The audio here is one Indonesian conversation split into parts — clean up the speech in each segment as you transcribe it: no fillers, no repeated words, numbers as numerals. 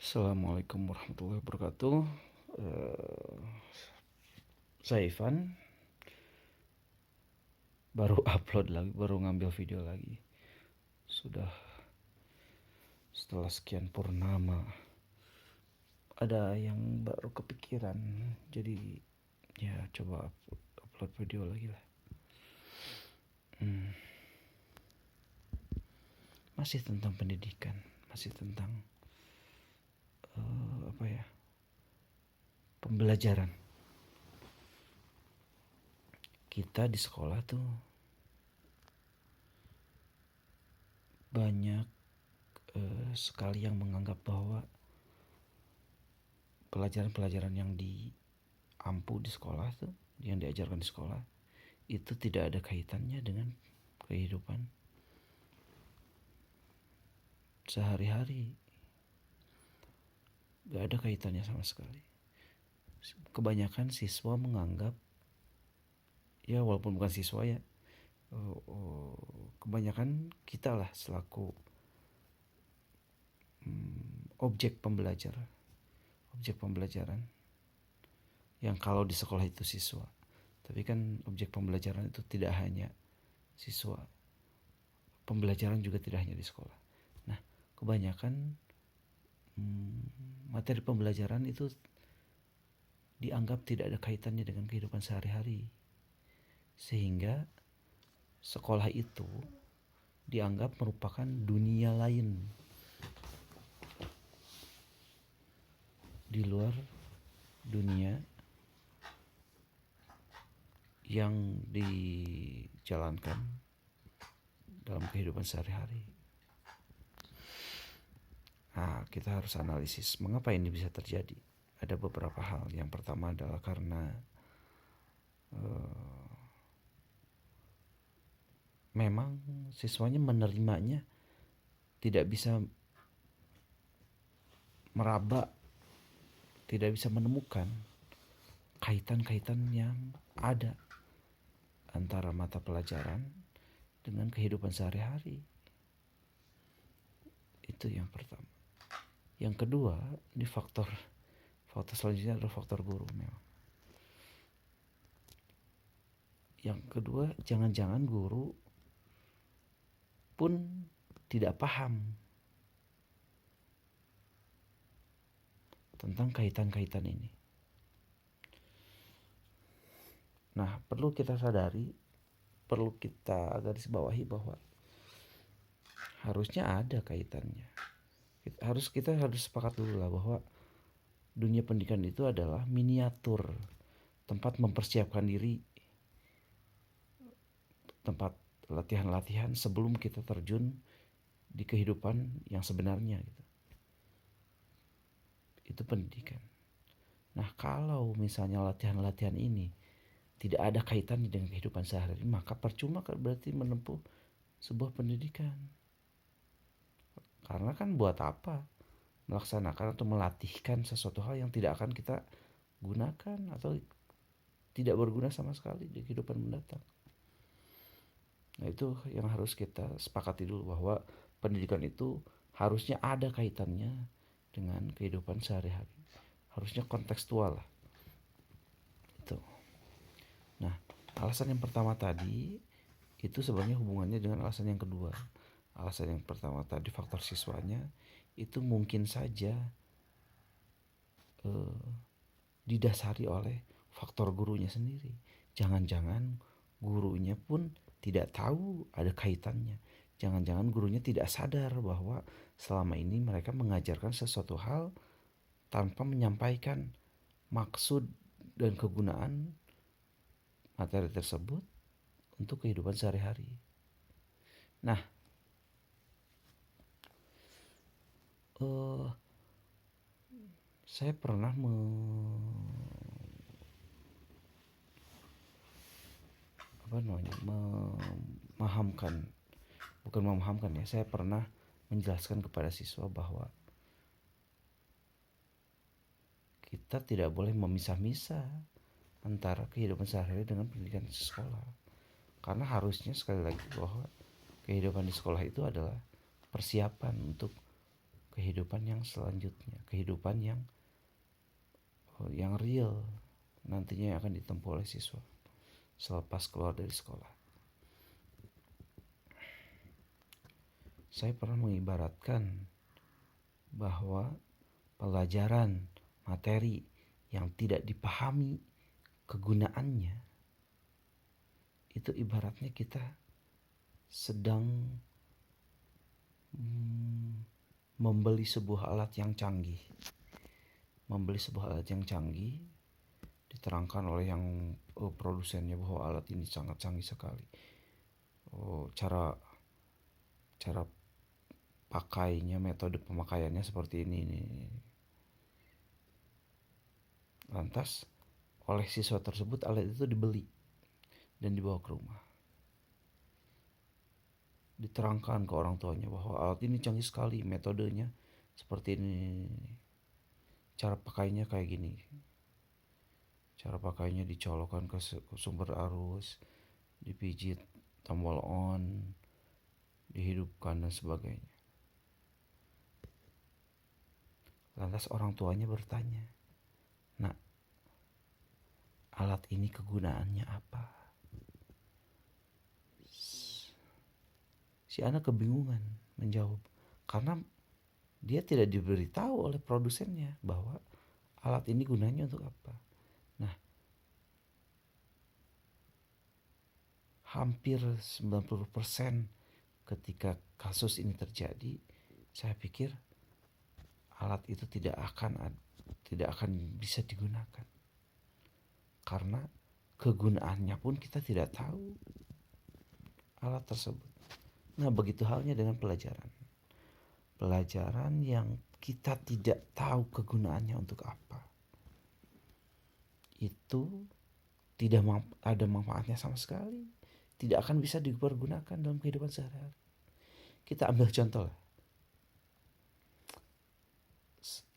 Assalamualaikum warahmatullahi wabarakatuh. Eh, saya Ivan, baru upload lagi, baru ngambil video lagi. Sudah setelah sekian purnama, ada yang baru kepikiran, jadi ya coba upload video lagi lah. Masih tentang pendidikan, masih tentang pembelajaran. Kita di sekolah tuh banyak sekali yang menganggap bahwa pelajaran-pelajaran yang diampu di sekolah tuh, yang diajarkan di sekolah, itu tidak ada kaitannya dengan kehidupan sehari-hari. Gak ada kaitannya sama sekali. Kebanyakan siswa menganggap, ya walaupun bukan siswa ya, kebanyakan kita lah selaku objek pembelajaran yang kalau di sekolah itu siswa. Tapi kan objek pembelajaran itu tidak hanya siswa, pembelajaran juga tidak hanya di sekolah. Nah, kebanyakan materi pembelajaran itu dianggap tidak ada kaitannya dengan kehidupan sehari-hari, sehingga sekolah itu dianggap merupakan dunia lain di luar dunia yang dijalankan dalam kehidupan sehari-hari. Nah, kita harus analisis mengapa ini bisa terjadi. Ada beberapa hal. Yang pertama adalah karena memang siswanya menerimanya tidak bisa meraba, tidak bisa menemukan kaitan-kaitan yang ada antara mata pelajaran dengan kehidupan sehari-hari. Itu yang pertama. Yang kedua, ini faktor selanjutnya adalah faktor guru memang. Yang kedua, jangan-jangan guru pun tidak paham tentang kaitan-kaitan ini. Nah, perlu kita sadari, perlu kita garis bawahi bahwa harusnya ada kaitannya. Kita harus sepakat dulu lah bahwa dunia pendidikan itu adalah miniatur tempat mempersiapkan diri, tempat latihan-latihan sebelum kita terjun di kehidupan yang sebenarnya gitu. Itu pendidikan. Nah, kalau misalnya latihan-latihan ini tidak ada kaitannya dengan kehidupan sehari-hari, maka percuma berarti menempuh sebuah pendidikan. Karena kan buat apa melaksanakan atau melatihkan sesuatu hal yang tidak akan kita gunakan atau tidak berguna sama sekali di kehidupan mendatang. Nah, itu yang harus kita sepakati dulu, bahwa pendidikan itu harusnya ada kaitannya dengan kehidupan sehari-hari. Harusnya kontekstual lah. Itu. Nah, alasan yang pertama tadi itu sebenarnya hubungannya dengan alasan yang kedua. Alasan yang pertama tadi, faktor siswanya, itu mungkin saja didasari oleh faktor gurunya sendiri. Jangan-jangan gurunya pun tidak tahu ada kaitannya. Jangan-jangan gurunya tidak sadar bahwa selama ini mereka mengajarkan sesuatu hal tanpa menyampaikan maksud dan kegunaan materi tersebut untuk kehidupan sehari-hari. Nah, saya pernah saya pernah menjelaskan kepada siswa bahwa kita tidak boleh memisah-misah antara kehidupan sehari-hari dengan pendidikan di sekolah. Karena harusnya sekali lagi bahwa kehidupan di sekolah itu adalah persiapan untuk kehidupan yang selanjutnya, kehidupan yang real nantinya yang akan ditempuh oleh siswa selepas keluar dari sekolah. Saya pernah mengibaratkan bahwa pelajaran materi yang tidak dipahami kegunaannya itu ibaratnya kita sedang membeli sebuah alat yang canggih. Membeli sebuah alat yang canggih, diterangkan oleh yang produsennya bahwa alat ini sangat canggih sekali. Cara pakainya, metode pemakaiannya seperti ini. Lantas oleh siswa tersebut alat itu dibeli dan dibawa ke rumah. Diterangkan ke orang tuanya bahwa alat ini canggih sekali, metodenya seperti ini. Cara pakainya kayak gini. Cara pakainya dicolokkan ke sumber arus, dipijit tombol on, dihidupkan dan sebagainya. Lantas orang tuanya bertanya, "Nak, alat ini kegunaannya apa?" Si anak kebingungan menjawab karena dia tidak diberitahu oleh produsennya bahwa alat ini gunanya untuk apa. Nah, hampir 90% ketika kasus ini terjadi, saya pikir alat itu tidak akan bisa digunakan. Karena kegunaannya pun kita tidak tahu alat tersebut. Nah, begitu halnya dengan pelajaran. Pelajaran yang kita tidak tahu kegunaannya untuk apa, itu tidak ada manfaatnya sama sekali. Tidak akan bisa dipergunakan dalam kehidupan sehari-hari. Kita ambil contoh lah.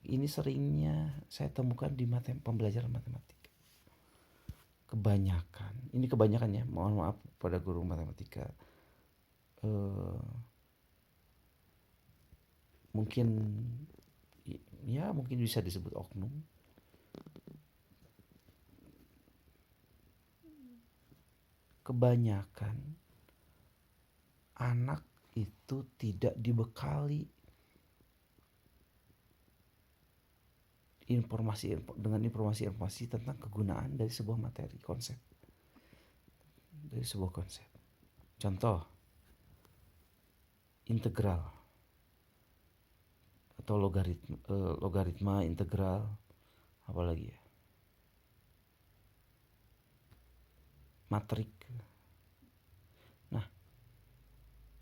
Ini seringnya saya temukan di pembelajaran matematika. Kebanyakan ya, mohon maaf pada guru matematika. Mungkin bisa disebut oknum. Kebanyakan anak itu tidak dibekali informasi tentang kegunaan dari sebuah materi, dari sebuah konsep. Contoh, integral atau logaritma, integral, apalagi ya, matrik. Nah,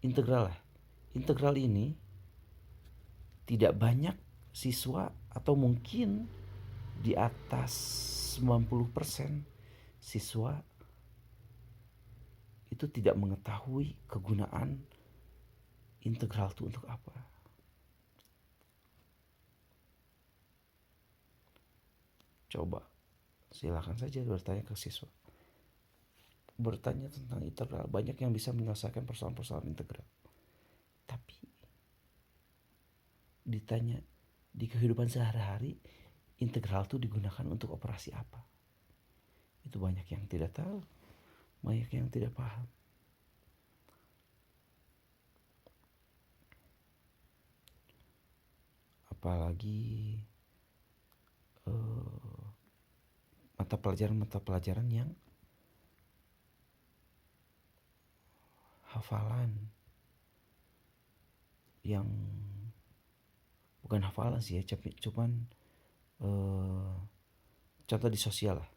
integral ini tidak banyak siswa atau mungkin di atas 90% siswa itu tidak mengetahui kegunaan integral itu untuk apa. Coba silakan saja bertanya ke siswa. Bertanya tentang integral, banyak yang bisa menyelesaikan persoalan-persoalan integral. Tapi ditanya di kehidupan sehari-hari, integral itu digunakan untuk operasi apa? Itu banyak yang tidak tahu, banyak yang tidak paham. Apalagi mata pelajaran yang hafalan, yang bukan hafalan sih ya, cuman contoh di sosial lah.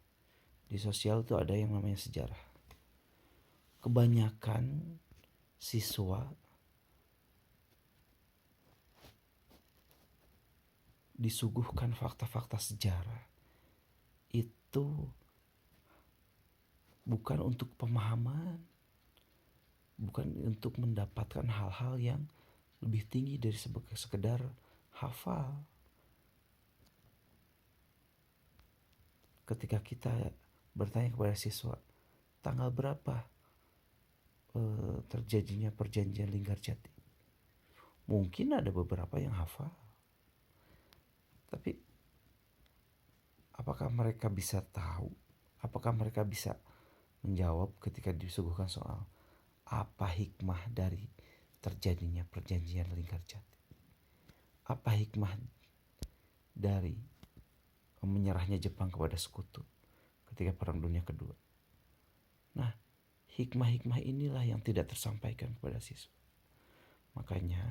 Di sosial itu ada yang namanya sejarah. Kebanyakan siswa disuguhkan fakta-fakta sejarah itu bukan untuk pemahaman, bukan untuk mendapatkan hal-hal yang lebih tinggi dari sekedar hafal. Ketika kita bertanya kepada siswa, tanggal berapa terjadinya perjanjian Linggarjati? Mungkin ada beberapa yang hafal, apakah mereka bisa tahu, apakah mereka bisa menjawab ketika disuguhkan soal apa hikmah dari terjadinya perjanjian Linggarjati? Apa hikmah dari menyerahnya Jepang kepada sekutu ketika Perang Dunia Kedua? Nah, hikmah-hikmah inilah yang tidak tersampaikan kepada siswa. Makanya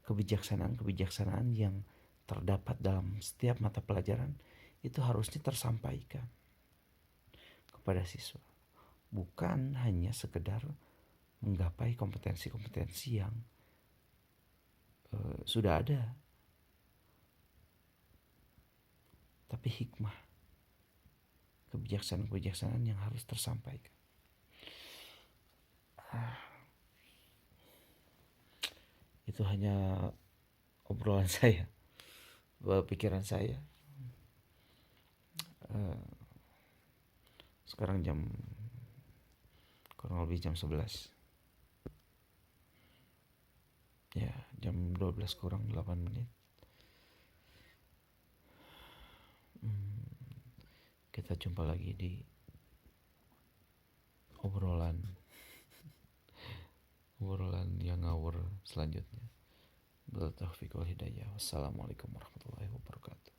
kebijaksanaan-kebijaksanaan yang terdapat dalam setiap mata pelajaran itu harusnya tersampaikan kepada siswa. Bukan hanya sekedar menggapai kompetensi-kompetensi yang sudah ada, tapi hikmah, kebijaksanaan-kebijaksanaan yang harus tersampaikan. Itu hanya obrolan saya, pikiran saya. Sekarang kurang lebih jam 11. Ya, jam 12 kurang 8 menit. Kita jumpa lagi di obrolan yang ngawur selanjutnya. Wassalamualaikum warahmatullahi wabarakatuh.